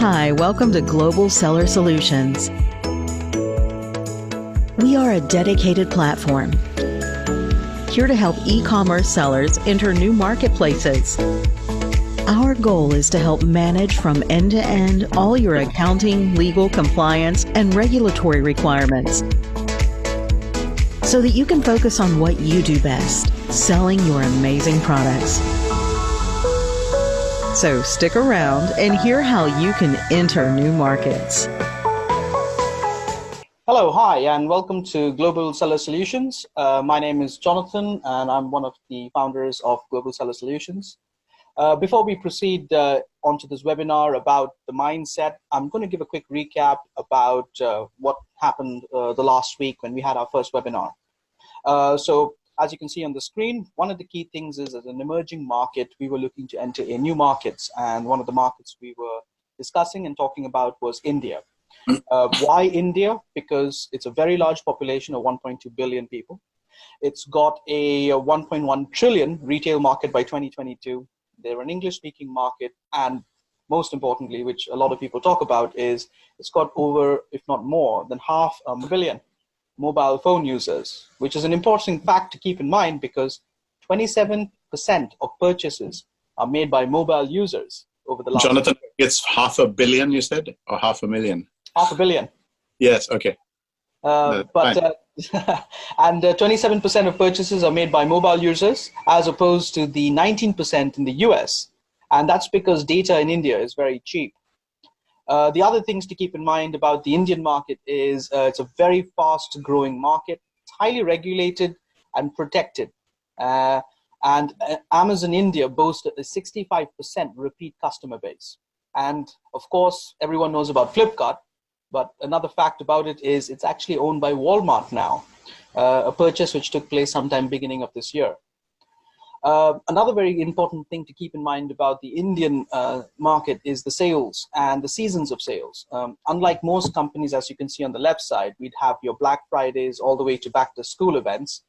Hi, welcome to Global Seller Solutions. We are a dedicated platform here to help e-commerce sellers enter new marketplaces. Our goal is to help manage from end to end all your accounting, legal, compliance, and regulatory requirements so that you can focus on what you do best, selling your amazing products. So stick around and hear how you can enter new markets. Hello, hi, and welcome to Global Seller Solutions. My name is Jonathan, and I'm one of the founders of Global Seller Solutions. Before we proceed onto this webinar about the mindset, I'm going to give a quick recap about what happened the last week when we had our first webinar. So as you can see on the screen, one of the key things is, as an emerging market, we were looking to enter in new markets. And one of the markets we were discussing and talking about was India. Why India? Because it's a very large population of 1.2 billion people. It's got a 1.1 trillion retail market by 2022. They're an English-speaking market. And most importantly, which a lot of people talk about, is it's got over, if not more, than 500 million mobile phone users, which is an important fact to keep in mind because 27% of purchases are made by mobile users over the last Jonathan, it's 500 million, you said, or 500,000? 500 million. Yes, okay. And 27% of purchases are made by mobile users as opposed to the 19% in the US. And that's because data in India is very cheap. The other things to keep in mind about the Indian market is it's a very fast growing market. It's highly regulated and protected. And Amazon India boasts a 65% repeat customer base. And of course, everyone knows about Flipkart. But another fact about it is it's actually owned by Walmart now, a purchase which took place sometime beginning of this year. Another very important thing to keep in mind about the Indian market is the sales and the seasons of sales. Unlike most companies, as you can see on the left side, we'd have your Black Fridays all the way to back to school events.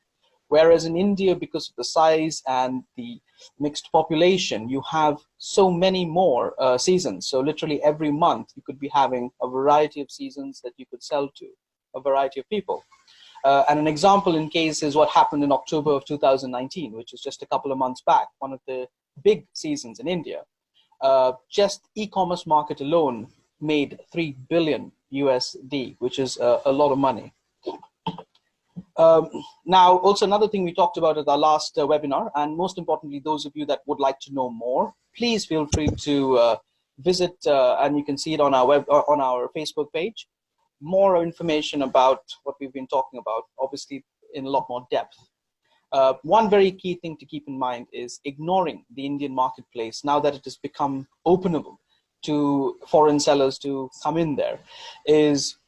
Whereas in India, because of the size and the mixed population, you have so many more seasons. So literally every month, you could be having a variety of seasons that you could sell to a variety of people. And an example in case is what happened in October of 2019, which is just a couple of months back, one of the big seasons in India. Just e-commerce market alone made 3 billion USD, which is a lot of money. Now, also another thing we talked about at our last webinar, and most importantly, those of you that would like to know more, please feel free to visit, and you can see it on our Facebook page. More information about what we've been talking about, obviously in a lot more depth. One very key thing to keep in mind is ignoring the Indian marketplace now that it has become openable to foreign sellers to come in there is,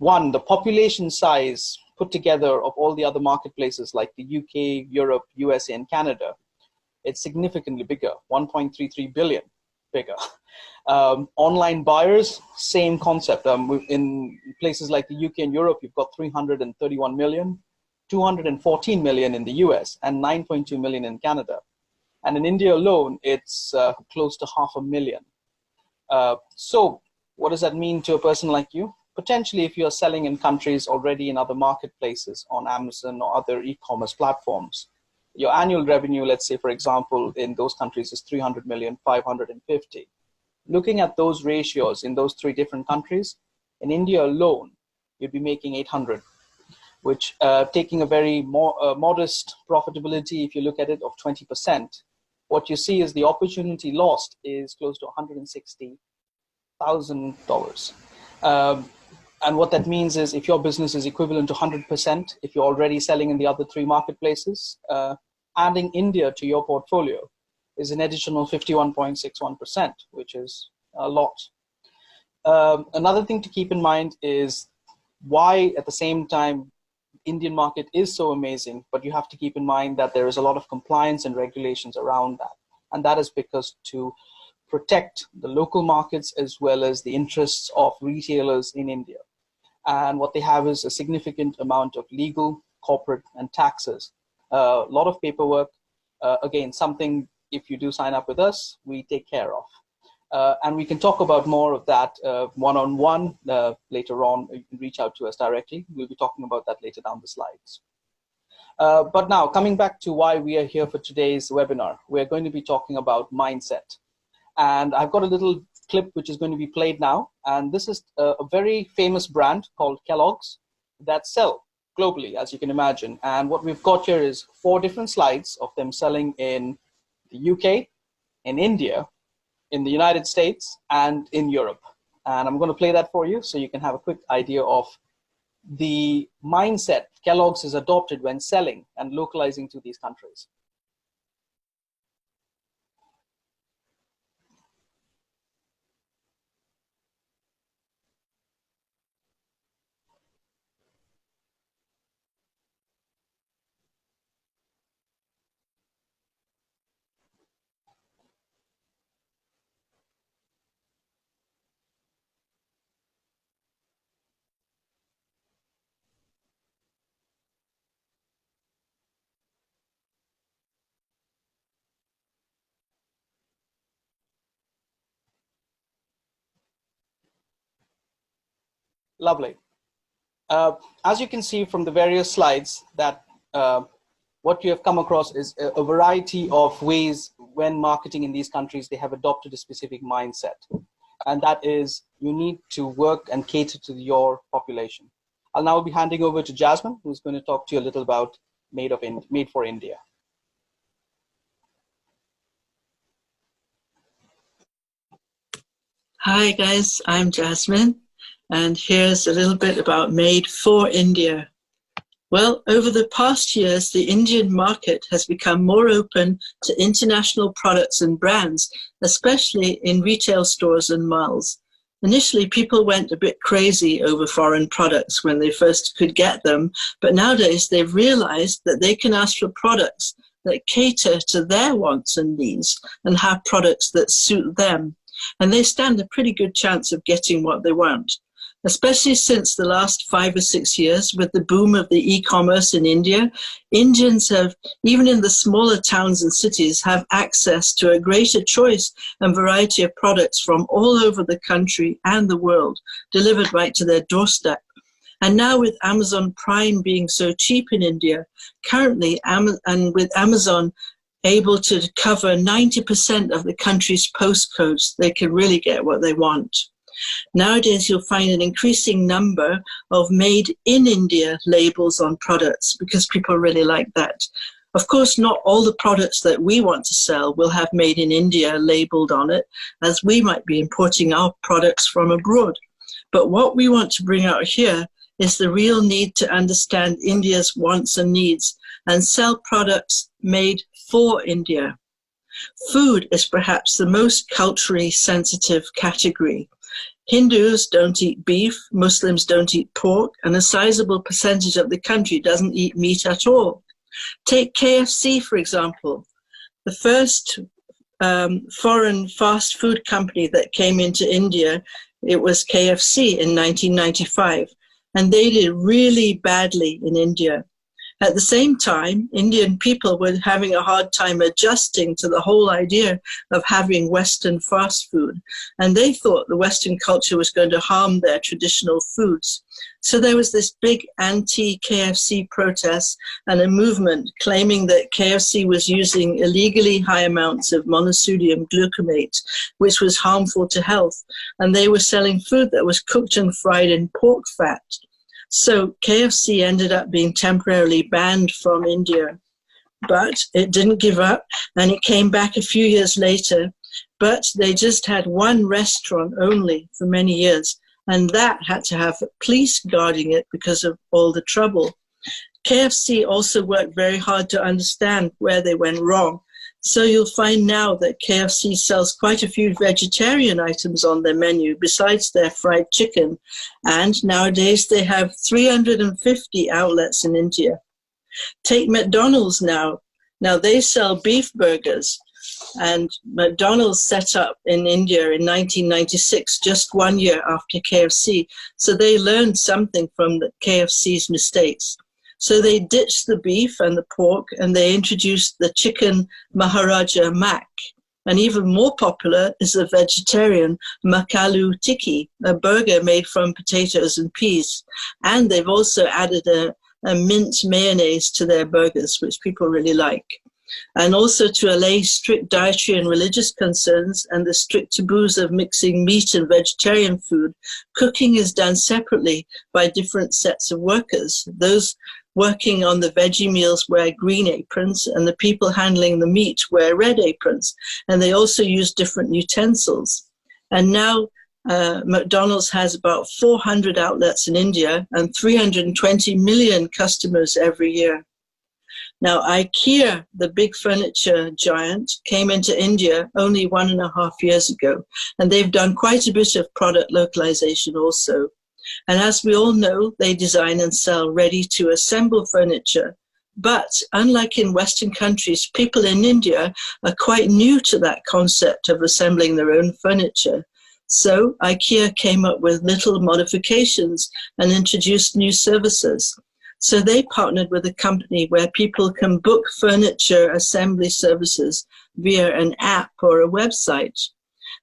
one, the population size put together of all the other marketplaces like the UK, Europe, USA, and Canada. It's significantly bigger, 1.33 billion bigger. Online buyers, same concept. In places like the UK and Europe, you've got 331 million, 214 million in the US, and 9.2 million in Canada. And in India alone, it's close to 500,000. So what does that mean to a person like you? Potentially, if you're selling in countries already in other marketplaces on Amazon or other e-commerce platforms, your annual revenue, let's say, for example, in those countries is 300 million, 550. Looking at those ratios in those three different countries, in India alone, you'd be making 800, which taking a very modest profitability, if you look at it, of 20%, what you see is the opportunity lost is close to $160,000. And what that means is if your business is equivalent to 100%, if you're already selling in the other three marketplaces, adding India to your portfolio is an additional 51.61%, which is a lot. Another thing to keep in mind is why at the same time Indian market is so amazing, but you have to keep in mind that there is a lot of compliance and regulations around that. And that is because to protect the local markets as well as the interests of retailers in India. And what they have is a significant amount of legal, corporate, and taxes. A lot of paperwork, again, something if you do sign up with us, we take care of. And we can talk about more of that one-on-one later on. You can reach out to us directly. We'll be talking about that later down the slides. But now, coming back to why we are here for today's webinar, we're going to be talking about mindset. And I've got a little clip which is going to be played now. And this is a very famous brand called Kellogg's that sell globally, as you can imagine. And what we've got here is 4 different slides of them selling in the UK, in India, in the United States, and in Europe. And I'm going to play that for you so you can have a quick idea of the mindset Kellogg's has adopted when selling and localizing to these countries. Lovely. As you can see from the various slides, that what you have come across is a variety of ways when marketing in these countries, they have adopted a specific mindset. And that is, you need to work and cater to your population. I'll now be handing over to Jasmine, who's going to talk to you a little about Made for India. Hi guys, I'm Jasmine, and here's a little bit about Made for India. Well, over the past years, the Indian market has become more open to international products and brands, especially in retail stores and malls. Initially, people went a bit crazy over foreign products when they first could get them, but nowadays they've realized that they can ask for products that cater to their wants and needs and have products that suit them. And they stand a pretty good chance of getting what they want, especially since the last 5 or 6 years with the boom of the e-commerce in India. Indians have, even in the smaller towns and cities, have access to a greater choice and variety of products from all over the country and the world, delivered right to their doorstep. And now with Amazon Prime being so cheap in India, currently, and with Amazon able to cover 90% of the country's postcodes, they can really get what they want. Nowadays, you'll find an increasing number of Made in India labels on products because people really like that. Of course, not all the products that we want to sell will have Made in India labeled on it, as we might be importing our products from abroad. But what we want to bring out here is the real need to understand India's wants and needs and sell products made for India. Food is perhaps the most culturally sensitive category. Hindus don't eat beef, Muslims don't eat pork, and a sizable percentage of the country doesn't eat meat at all. Take KFC, for example. The first foreign fast food company that came into India, it was KFC in 1995, and they did really badly in India. At the same time, Indian people were having a hard time adjusting to the whole idea of having Western fast food. And they thought the Western culture was going to harm their traditional foods. So there was this big anti-KFC protest and a movement claiming that KFC was using illegally high amounts of monosodium glutamate, which was harmful to health. And they were selling food that was cooked and fried in pork fat. So KFC ended up being temporarily banned from India, but it didn't give up, and it came back a few years later, but they just had one restaurant only for many years, and that had to have police guarding it because of all the trouble. KFC also worked very hard to understand where they went wrong. So you'll find now that KFC sells quite a few vegetarian items on their menu besides their fried chicken. And nowadays they have 350 outlets in India. Take McDonald's now. Now they sell beef burgers. And McDonald's set up in India in 1996, just 1 year after KFC. So they learned something from the KFC's mistakes. So they ditched the beef and the pork, and they introduced the chicken Maharaja Mac. And even more popular is the vegetarian makalu tiki, a burger made from potatoes and peas. And they've also added a mint mayonnaise to their burgers, which people really like. And also to allay strict dietary and religious concerns and the strict taboos of mixing meat and vegetarian food, cooking is done separately by different sets of workers. Those working on the veggie meals wear green aprons, and the people handling the meat wear red aprons. And they also use different utensils. And now McDonald's has about 400 outlets in India and 320 million customers every year. Now, IKEA, the big furniture giant, came into India only 1.5 years ago, and they've done quite a bit of product localization also. And as we all know, they design and sell ready-to-assemble furniture. But unlike in Western countries, people in India are quite new to that concept of assembling their own furniture. So IKEA came up with little modifications and introduced new services. So they partnered with a company where people can book furniture assembly services via an app or a website.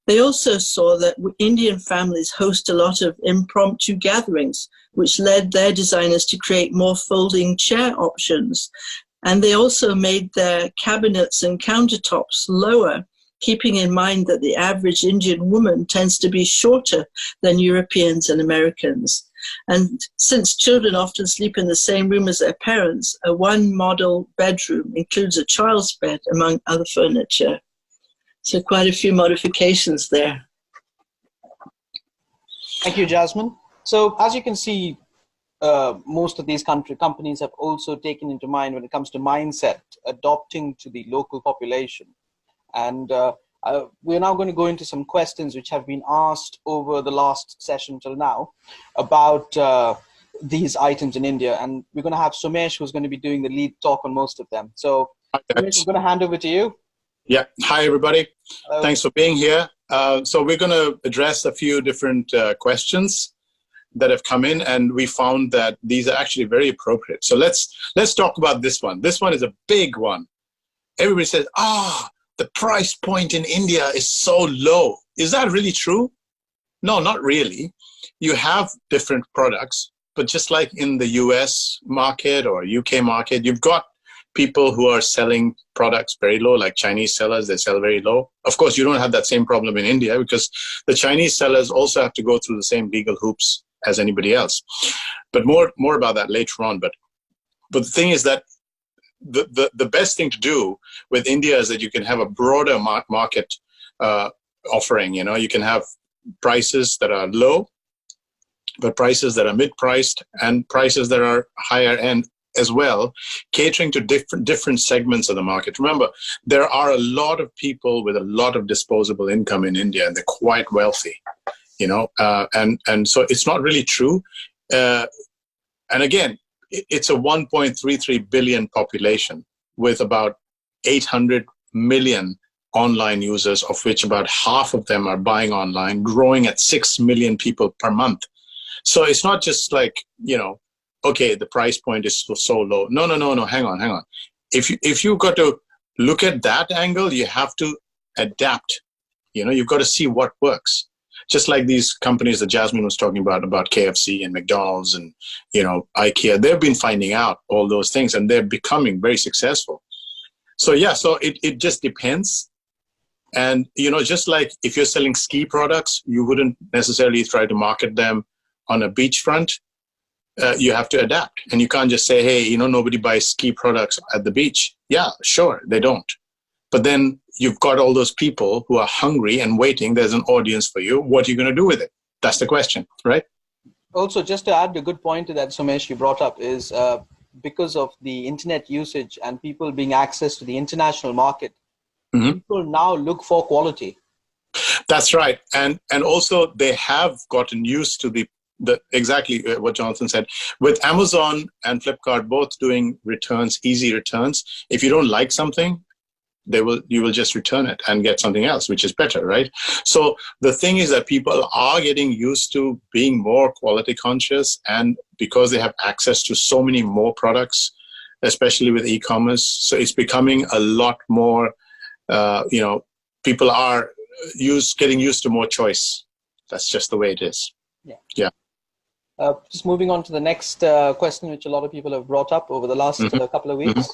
They also saw that Indian families host a lot of impromptu gatherings, which led their designers to create more folding chair options. And they also made their cabinets and countertops lower, keeping in mind that the average Indian woman tends to be shorter than Europeans and Americans. And since children often sleep in the same room as their parents, a one model bedroom includes a child's bed, among other furniture. So quite a few modifications there. Thank you, Jasmine. So as you can see, most of these companies have also taken into mind when it comes to mindset, adopting to the local population. And we're now going to go into some questions which have been asked over the last session till now about these items in India. And we're going to have Sumesh, who's going to be doing the lead talk on most of them. So Sumesh, I'm going to hand over to you. Yeah. Hi, everybody. Hello. Thanks for being here. So we're going to address a few different questions that have come in, and we found that these are actually very appropriate. So let's talk about this one. This one is a big one. Everybody says, the price point in India is so low. Is that really true? No, not really. You have different products, but just like in the US market or UK market, you've got people who are selling products very low, like Chinese sellers, they sell very low. Of course, you don't have that same problem in India because the Chinese sellers also have to go through the same legal hoops as anybody else. But more about that later on. But the thing is that the best thing to do with India is that you can have a broader market offering. You know, you can have prices that are low, but prices that are mid-priced and prices that are higher end as well, catering to different segments of the market. Remember, there are a lot of people with a lot of disposable income in India, and they're quite wealthy, you know, and so it's not really true. And again, it's a 1.33 billion population with about 800 million online users, of which about half of them are buying online, growing at 6 million people per month. So it's not just like, you know, okay, the price point is so low. No, hang on. If you got to look at that angle, you have to adapt. You know, you've got to see what works. Just like these companies that Jasmine was talking about KFC and McDonald's and, you know, IKEA, they've been finding out all those things and they're becoming very successful. So yeah, so it just depends. And, you know, just like if you're selling ski products, you wouldn't necessarily try to market them on a beachfront. You have to adapt, and you can't just say, hey, you know, nobody buys ski products at the beach. Yeah, sure, they don't. But then you've got all those people who are hungry and waiting. There's an audience for you. What are you going to do with it? That's the question, right? Also, just to add a good point to that, Sumesh, you brought up is because of the internet usage and people being access to the international market, people now look for quality. That's right. And also they have gotten used to the exactly what Jonathan said. With Amazon and Flipkart both doing returns, easy returns, if you don't like something, you will just return it and get something else, which is better, right? So the thing is that people are getting used to being more quality conscious, and because they have access to so many more products, especially with e-commerce, so it's becoming a lot more, people are getting used to more choice. That's just the way it is. Yeah. Just moving on to the next question, which a lot of people have brought up over the last couple of weeks.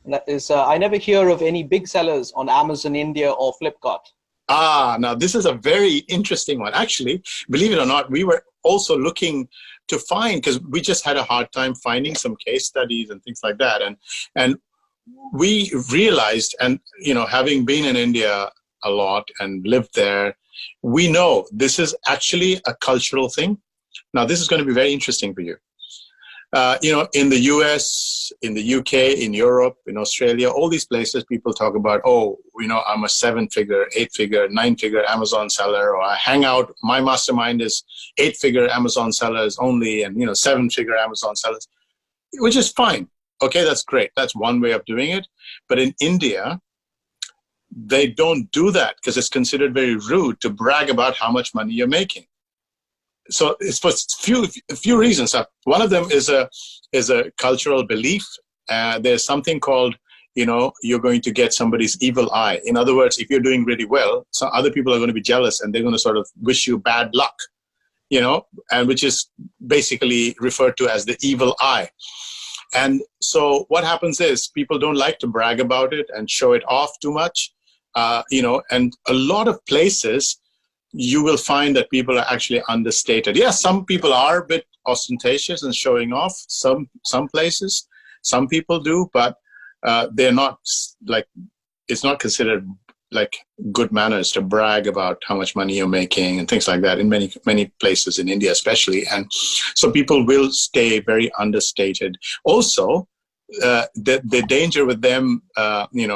And that is, I never hear of any big sellers on Amazon India or Flipkart. Now this is a very interesting one. Actually, believe it or not, we were also looking to find, because we just had a hard time finding some case studies and things like that. And we realized, and having been in India a lot and lived there, we know this is actually a cultural thing. Now, this is going to be very interesting for you. In the US, in the UK, in Europe, in Australia, all these places, people talk about, I'm a 7-figure, 8-figure, 9-figure Amazon seller, or I hang out, my mastermind is 8-figure Amazon sellers only, and 7-figure Amazon sellers, which is fine. Okay, that's great. That's one way of doing it. But in India, they don't do that because it's considered very rude to brag about how much money you're making. So it's for a few reasons. One of them is a cultural belief. There's something called, you're going to get somebody's evil eye. In other words, if you're doing really well, so other people are going to be jealous and they're going to sort of wish you bad luck, and which is basically referred to as the evil eye. And so what happens is people don't like to brag about it and show it off too much, and a lot of places you will find that people are actually understated. Yes, some people are a bit ostentatious and showing off, some places, some people do, but they're not it's not considered like good manners to brag about how much money you're making and things like that in many places in India especially. And so people will stay very understated. Also, the danger with them,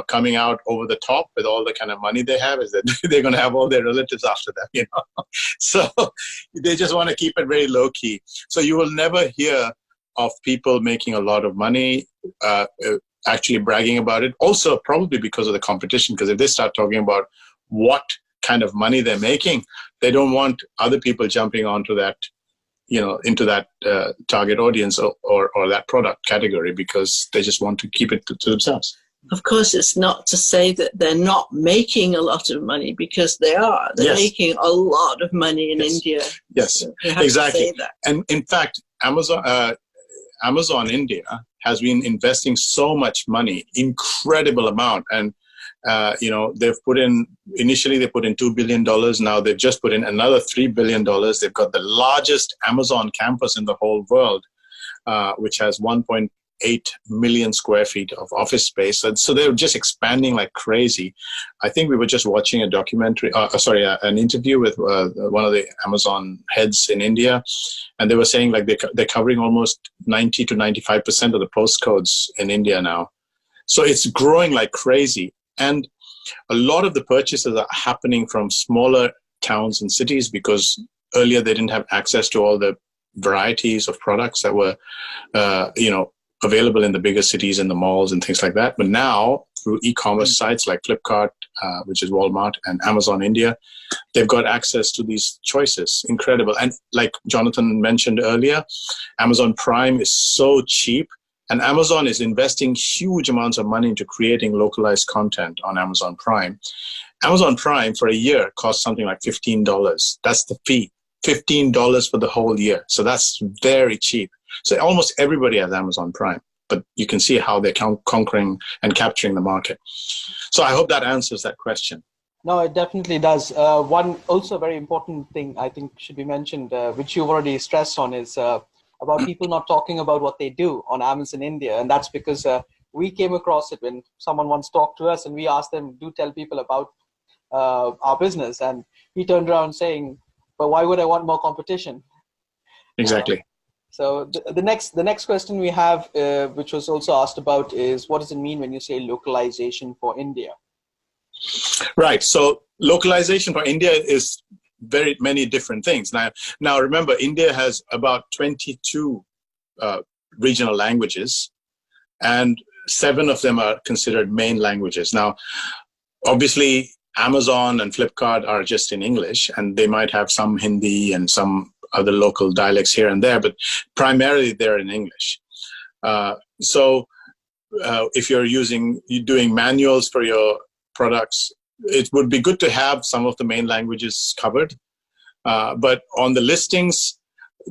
coming out over the top with all the kind of money they have is that they're going to have all their relatives after them, So they just want to keep it very low key. So you will never hear of people making a lot of money, actually bragging about it. Also, probably because of the competition, because if they start talking about what kind of money they're making, they don't want other people jumping onto that, into that target audience or that product category, because they just want to keep it to themselves. Of course, it's not to say that they're not making a lot of money, because they are. They're making a lot of money in India. Yes, so you have exactly. To say that. And in fact, Amazon India has been investing so much money, incredible amount. And, they've initially they put in $2 billion. Now they've just put in another $3 billion. They've got the largest Amazon campus in the whole world, which has 1.8 million square feet of office space. So they're just expanding like crazy. I think we were just watching a documentary, an interview with one of the Amazon heads in India. And they were saying like they're covering almost 90 to 95% of the postcodes in India now. So it's growing like crazy. And a lot of the purchases are happening from smaller towns and cities, because earlier they didn't have access to all the varieties of products that were, available in the bigger cities and the malls and things like that. But now, through e-commerce sites like Flipkart, which is Walmart, and Amazon India, they've got access to these choices. Incredible. And like Jonathan mentioned earlier, Amazon Prime is so cheap, and Amazon is investing huge amounts of money into creating localized content on Amazon Prime. Amazon Prime for a year costs something like $15. That's the fee. $15 for the whole year. So that's very cheap. So almost everybody has Amazon Prime, but you can see how they're conquering and capturing the market. So I hope that answers that question. No, it definitely does. One also very important thing I think should be mentioned, which you've already stressed on, is about people not talking about what they do on Amazon India. And that's because we came across it when someone once talked to us and we asked them, do tell people about our business. And he turned around saying, but why would I want more competition? Exactly. So the next question we have, which was also asked about, is what does it mean when you say localization for India? Right. So localization for India is very many different things. Now remember, India has about 22 regional languages, and 7 of them are considered main languages. Now, obviously, Amazon and Flipkart are just in English, and they might have some Hindi and some other local dialects here and there, but primarily they're in English. So if you're doing manuals for your products, it would be good to have some of the main languages covered. But on the listings,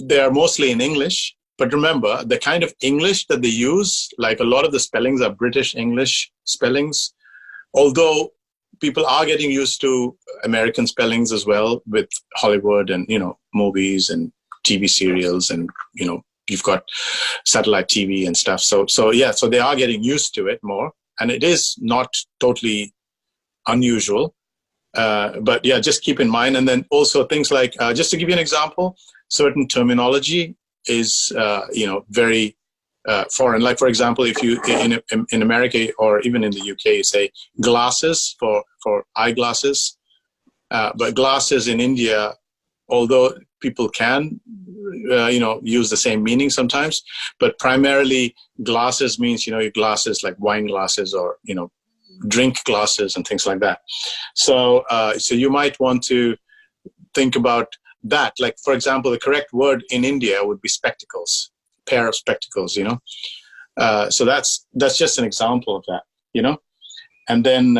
they are mostly in English. But remember, the kind of English that they use, like a lot of the spellings are British English spellings, although people are getting used to American spellings as well with Hollywood and, movies and TV serials, and, you've got satellite TV and stuff. So they are getting used to it more, and it is not totally unusual. But yeah, just keep in mind. And then also things like, just to give you an example, certain terminology is, very foreign. Like, for example, if you in America or even in the UK, you say glasses for eyeglasses, but glasses in India, although people can, use the same meaning sometimes, but primarily glasses means, your glasses like wine glasses or, drink glasses and things like that. So you might want to think about that. Like, for example, the correct word in India would be spectacles, pair of spectacles, so that's just an example of that, and then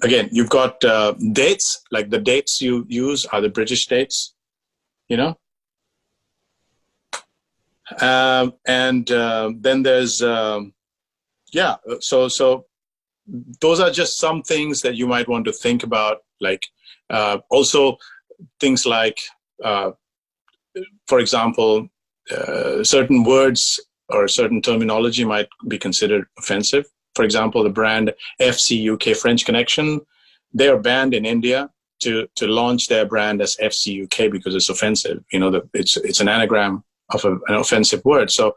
again, you've got dates, like the dates you use are the British dates, and then there's so those are just some things that you might want to think about, like also things like, for example, certain words or certain terminology might be considered offensive. For example, the brand FC UK French Connection, they are banned in India to launch their brand as FC UK because it's offensive. It's an anagram of an offensive word. So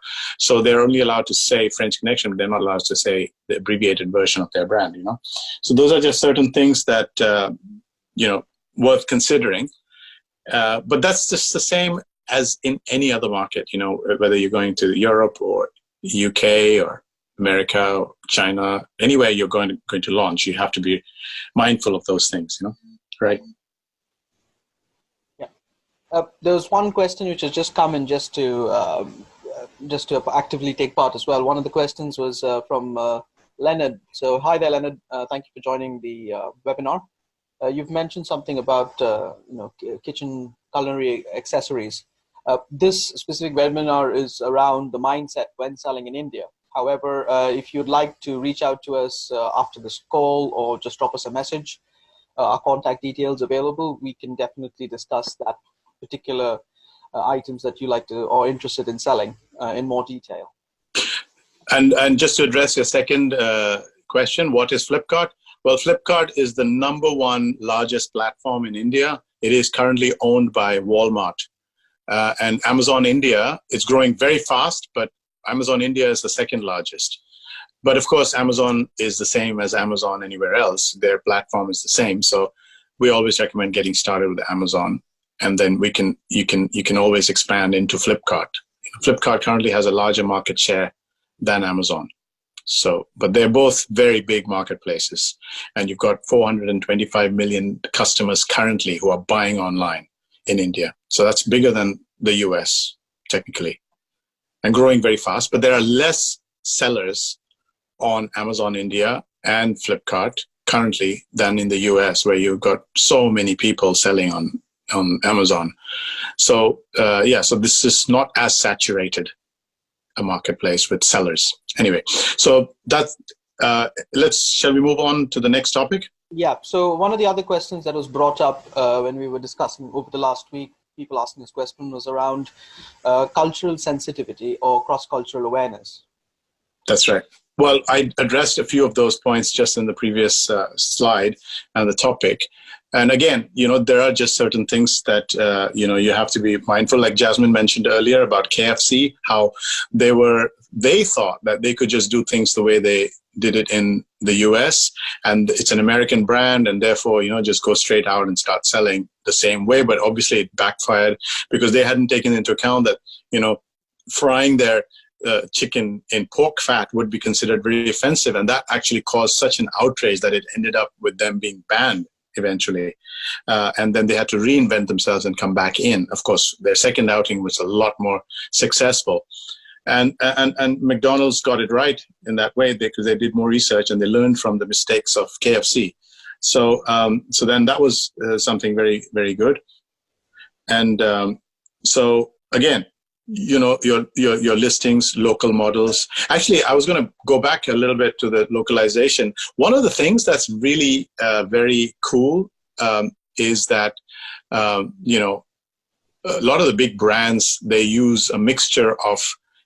they're only allowed to say French Connection, but they're not allowed to say the abbreviated version of their brand. So those are just certain things that worth considering. But that's just the same as in any other market, whether you're going to Europe or UK or America or China, anywhere you're going to launch, you have to be mindful of those things, right? Yeah. There was one question which has just come in just to actively take part as well. One of the questions was from Leonard. So hi there, Leonard. Thank you for joining the webinar. You've mentioned something about kitchen culinary accessories. This specific webinar is around the mindset when selling in India. However, if you'd like to reach out to us after this call or just drop us a message, our contact details available, we can definitely discuss that particular items that you like to or interested in selling in more detail. And just to address your second question, what is Flipkart? Well, Flipkart is the #1 largest platform in India. It is currently owned by Walmart. And Amazon India, it's growing very fast, but Amazon India is the second largest. But of course, Amazon is the same as Amazon anywhere else. Their platform is the same. So we always recommend getting started with Amazon. And then you can always expand into Flipkart. Flipkart currently has a larger market share than Amazon. So, but they're both very big marketplaces. And you've got 425 million customers currently who are buying online in India. So that's bigger than the US, technically, and growing very fast. But there are less sellers on Amazon India and Flipkart currently than in the US, where you've got so many people selling on Amazon. So, so this is not as saturated a marketplace with sellers. Anyway, so that shall we move on to the next topic? Yeah. So one of the other questions that was brought up when we were discussing over the last week, people asking this question, was around cultural sensitivity or cross-cultural awareness. That's right. Well, I addressed a few of those points just in the previous slide and the topic. And again, there are just certain things that, you have to be mindful. Like Jasmine mentioned earlier about KFC, how they thought that they could just do things the way they did it in the US, and it's an American brand, and therefore, just go straight out and start selling the same way. But obviously it backfired because they hadn't taken into account that, frying their chicken in pork fat would be considered very offensive. And that actually caused such an outrage that it ended up with them being banned eventually. And then they had to reinvent themselves and come back in. Of course, their second outing was a lot more successful. And McDonald's got it right in that way because they did more research and they learned from the mistakes of KFC. So then that was something very, very good. And so again, your listings, local models. Actually, I was going to go back a little bit to the localization. One of the things that's really very cool is that a lot of the big brands, they use a mixture of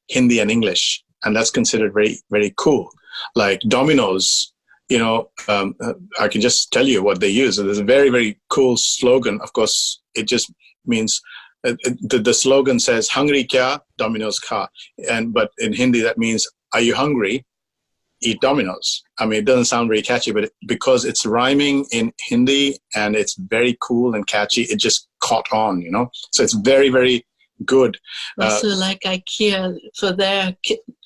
Hindi and English, and that's considered very, very cool. Like Domino's, I can just tell you what they use. There's a very, very cool slogan. Of course, it just means the slogan says "Hungry kya, Domino's kha," but in Hindi that means "Are you hungry? Eat Domino's." I mean, it doesn't sound very catchy, but because it's rhyming in Hindi and it's very cool and catchy, it just caught on. So it's very, very good. Also, like IKEA, for their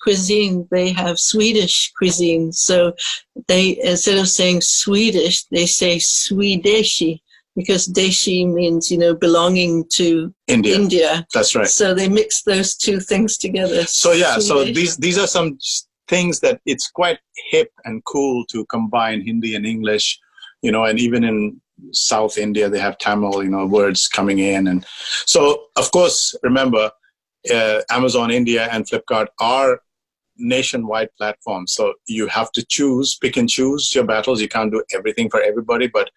cuisine, they have Swedish cuisine. So they, instead of saying Swedish, they say Swedeshi, because Deshi means, belonging to India. That's right. So they mix those two things together. So yeah, so these are some things that it's quite hip and cool to combine Hindi and English, and even in South India, they have Tamil, words coming in. And so, of course, remember, Amazon India and Flipkart are nationwide platforms. So you have to pick and choose your battles. You can't do everything for everybody, but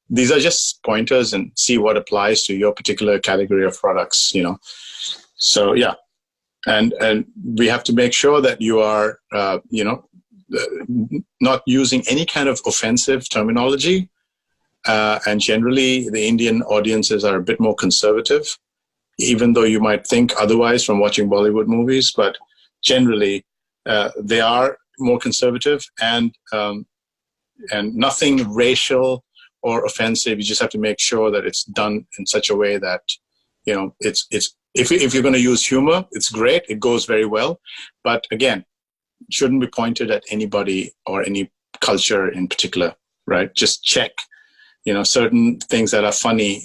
these are just pointers and see what applies to your particular category of products, So, yeah. And we have to make sure that you are, not using any kind of offensive terminology. And generally, the Indian audiences are a bit more conservative, even though you might think otherwise from watching Bollywood movies. But generally, they are more conservative and nothing racial or offensive. You just have to make sure that it's done in such a way that, it's if you're going to use humor, it's great. It goes very well. But again, it shouldn't be pointed at anybody or any culture in particular, right? Just check. Certain things that are funny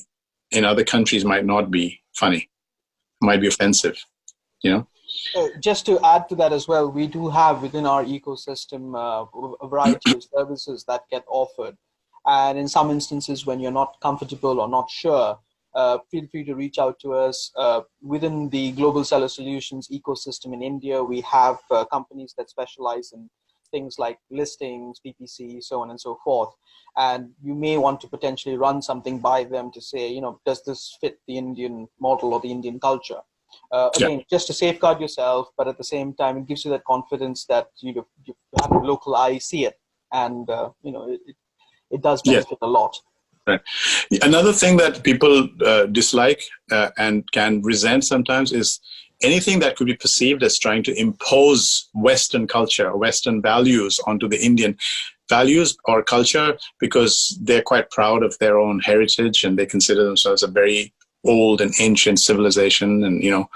in other countries might not be funny, might be offensive, Just to add to that as well, we do have within our ecosystem a variety of services that get offered. And in some instances, when you're not comfortable or not sure, feel free to reach out to us. Within the Global Seller Solutions ecosystem in India, we have companies that specialize in things like listings, PPC, so on and so forth. And you may want to potentially run something by them to say, does this fit the Indian model or the Indian culture? Again, just to safeguard yourself, but at the same time, it gives you that confidence that you have a local eye see it. And, it does benefit a lot. Right. Another thing that people dislike and can resent sometimes is anything that could be perceived as trying to impose Western culture or Western values onto the Indian values or culture, because they're quite proud of their own heritage and they consider themselves a very old and ancient civilization and,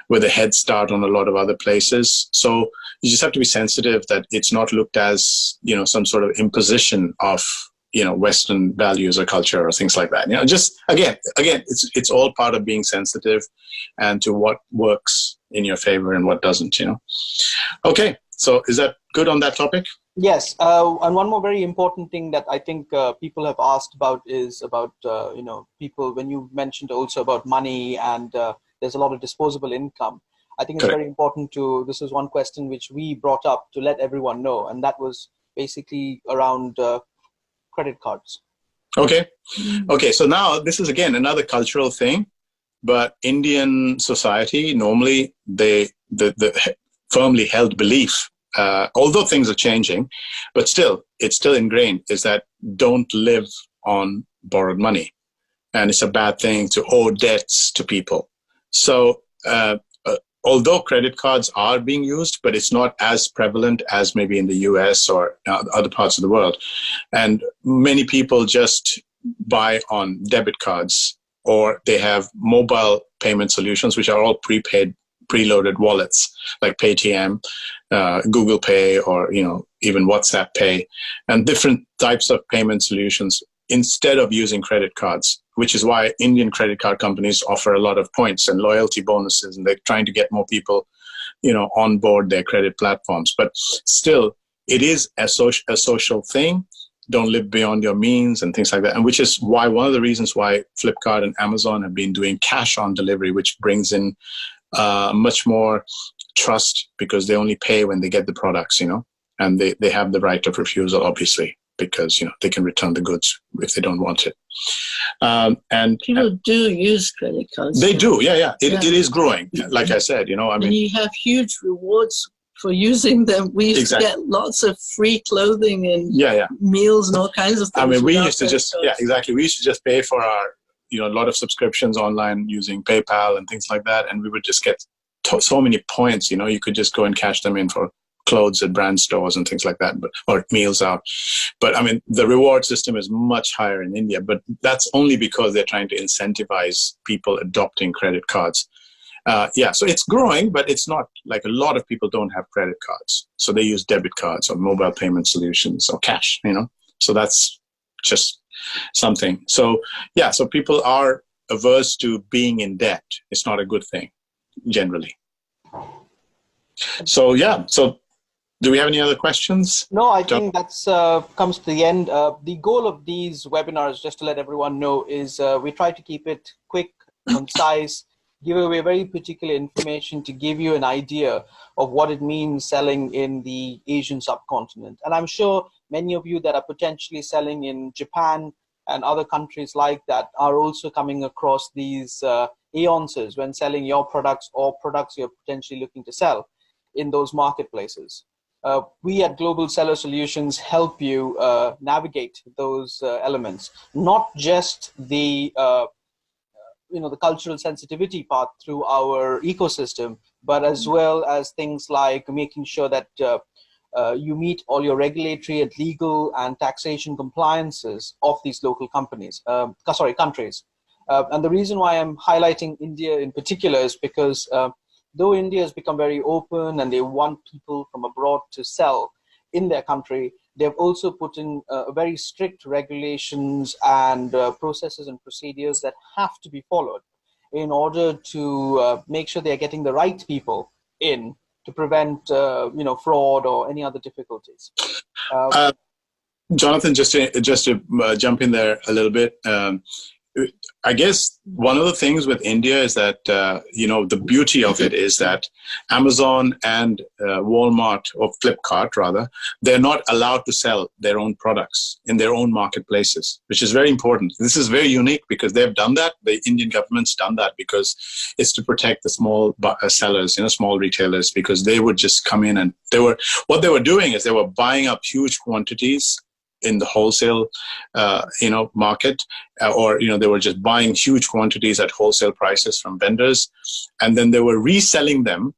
with a head start on a lot of other places. So you just have to be sensitive that it's not looked as, some sort of imposition of, Western values or culture or things like that. Just again, it's all part of being sensitive and to what works in your favor and what doesn't, Okay. So is that good on that topic? Yes. And one more very important thing that I think people have asked about is about, people, when you mentioned also about money and there's a lot of disposable income. I think it's very important this is one question which we brought up to let everyone know. And that was basically around credit cards. Okay. So now this is again another cultural thing, but Indian society normally the firmly held belief, although things are changing, but it's still ingrained, is that don't live on borrowed money, and it's a bad thing to owe debts to people. So although credit cards are being used, but it's not as prevalent as maybe in the US or other parts of the world. And many people just buy on debit cards, or they have mobile payment solutions, which are all prepaid, preloaded wallets like Paytm, Google Pay, or even WhatsApp Pay, and different types of payment solutions instead of using credit cards, which is why Indian credit card companies offer a lot of points and loyalty bonuses, and they're trying to get more people onboard their credit platforms. But still, it is a social thing. Don't live beyond your means and things like that. And which is why one of the reasons why Flipkart and Amazon have been doing cash on delivery, which brings in much more trust, because they only pay when they get the products, and they have the right of refusal, obviously, because, they can return the goods if they don't want it. And people do use credit cards. They do. Yeah. It is growing. Like I said, and you have huge rewards for using them. We used to get lots of free clothing and meals and all kinds of things. We used to just, exactly. We used to just pay for our, a lot of subscriptions online using PayPal and things like that. And we would just get so many points, you could just go and cash them in for clothes at brand stores and things like that, or meals out. But the reward system is much higher in India, but that's only because they're trying to incentivize people adopting credit cards. So it's growing, but it's not like a lot of people don't have credit cards. So they use debit cards or mobile payment solutions or cash, So that's just something. So people are averse to being in debt. It's not a good thing, generally. So do we have any other questions? No, I think that's comes to the end. The goal of these webinars, just to let everyone know, is we try to keep it quick, concise, give away very particular information to give you an idea of what it means selling in the Asian subcontinent. And I'm sure many of you that are potentially selling in Japan and other countries like that are also coming across these nuances when selling your products or products you're potentially looking to sell in those marketplaces. We at Global Seller Solutions help you navigate those elements, not just the the cultural sensitivity part through our ecosystem, but as well as things like making sure that you meet all your regulatory and legal and taxation compliances of these local countries. And the reason why I'm highlighting India in particular is because though India has become very open and they want people from abroad to sell in their country, they've also put in very strict regulations and processes and procedures that have to be followed in order to make sure they're getting the right people in to prevent fraud or any other difficulties. Jonathan, just to jump in there a little bit, I guess one of the things with India is that, the beauty of it is that Amazon and Walmart, or Flipkart rather, they're not allowed to sell their own products in their own marketplaces, which is very important. This is very unique because they've done that. The Indian government's done that because it's to protect the small sellers, small retailers, because they would just come in and what they were doing is they were buying up huge quantities in the wholesale, market, or, they were just buying huge quantities at wholesale prices from vendors. And then they were reselling them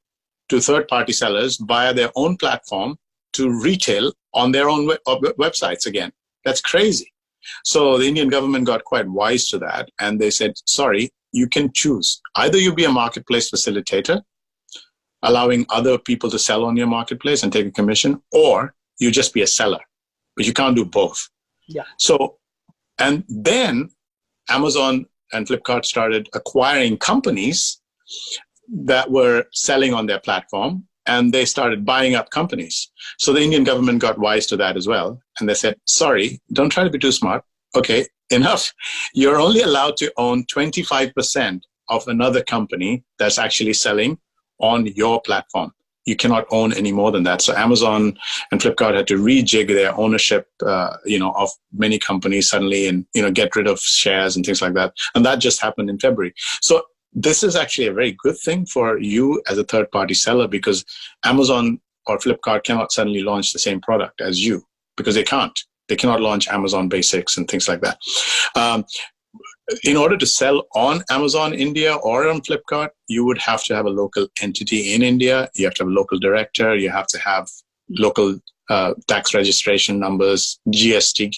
to third-party sellers via their own platform to retail on their own websites again. That's crazy. So the Indian government got quite wise to that. And they said, sorry, you can choose. Either you be a marketplace facilitator, allowing other people to sell on your marketplace and take a commission, or you just be a seller. But you can't do both. Yeah. So, and then Amazon and Flipkart started acquiring companies that were selling on their platform, and they started buying up companies. So the Indian government got wise to that as well. And they said, sorry, don't try to be too smart. Okay, enough. You're only allowed to own 25% of another company that's actually selling on your platform. You cannot own any more than that. So Amazon and Flipkart had to rejig their ownership, of many companies suddenly, and, get rid of shares and things like that. And that just happened in February. So this is actually a very good thing for you as a third-party seller, because Amazon or Flipkart cannot suddenly launch the same product as you, because they can't. They cannot launch Amazon Basics and things like that. In order to sell on Amazon India or on Flipkart, you would have to have a local entity in India. You have to have a local director. You have to have local tax registration numbers, GST.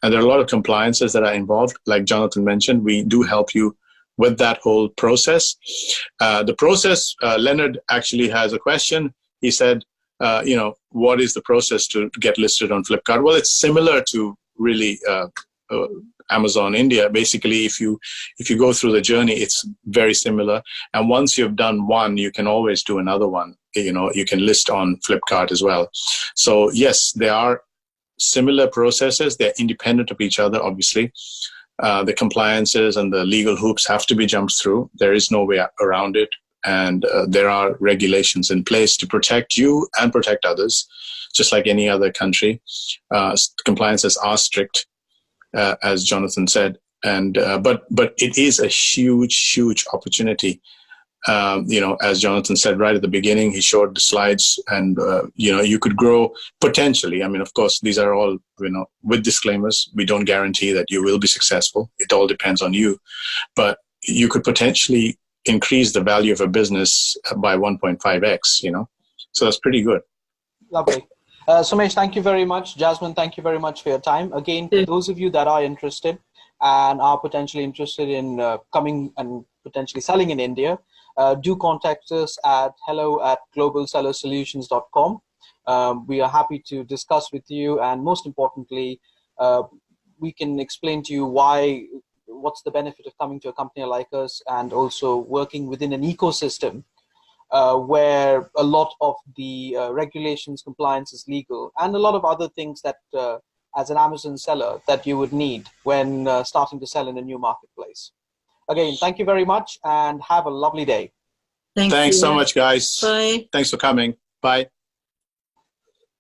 And there are a lot of compliances that are involved. Like Jonathan mentioned, we do help you with that whole process. The process, Leonard actually has a question. He said, what is the process to get listed on Flipkart? Well, it's similar to really Amazon India. Basically, if you go through the journey, it's very similar. And once you've done one, you can always do another one. you can list on Flipkart as well. So yes, there are similar processes. They're independent of each other, obviously. The compliances and the legal hoops have to be jumped through. There is no way around it. And there are regulations in place to protect you and protect others, just like any other country. Compliances are strict, as Jonathan said. And but it is a huge opportunity. As Jonathan said right at the beginning, he showed the slides, and you could grow potentially. I mean, of course, these are all with disclaimers. We don't guarantee that you will be successful. It all depends on you, but you could potentially increase the value of a business by 1.5x. So that's pretty good. Lovely. Sumesh, thank you very much. Jasmine, thank you very much for your time. Again, for those of you that are interested and are potentially interested in coming and potentially selling in India, do contact us at hello@globalsellersolutions.com. We are happy to discuss with you, and most importantly, we can explain to you what's the benefit of coming to a company like us, and also working within an ecosystem where a lot of the regulations, compliance is legal, and a lot of other things that as an Amazon seller that you would need when starting to sell in a new marketplace. Again, thank you very much and have a lovely day. Thanks so much, guys. Bye. Thanks for coming. Bye.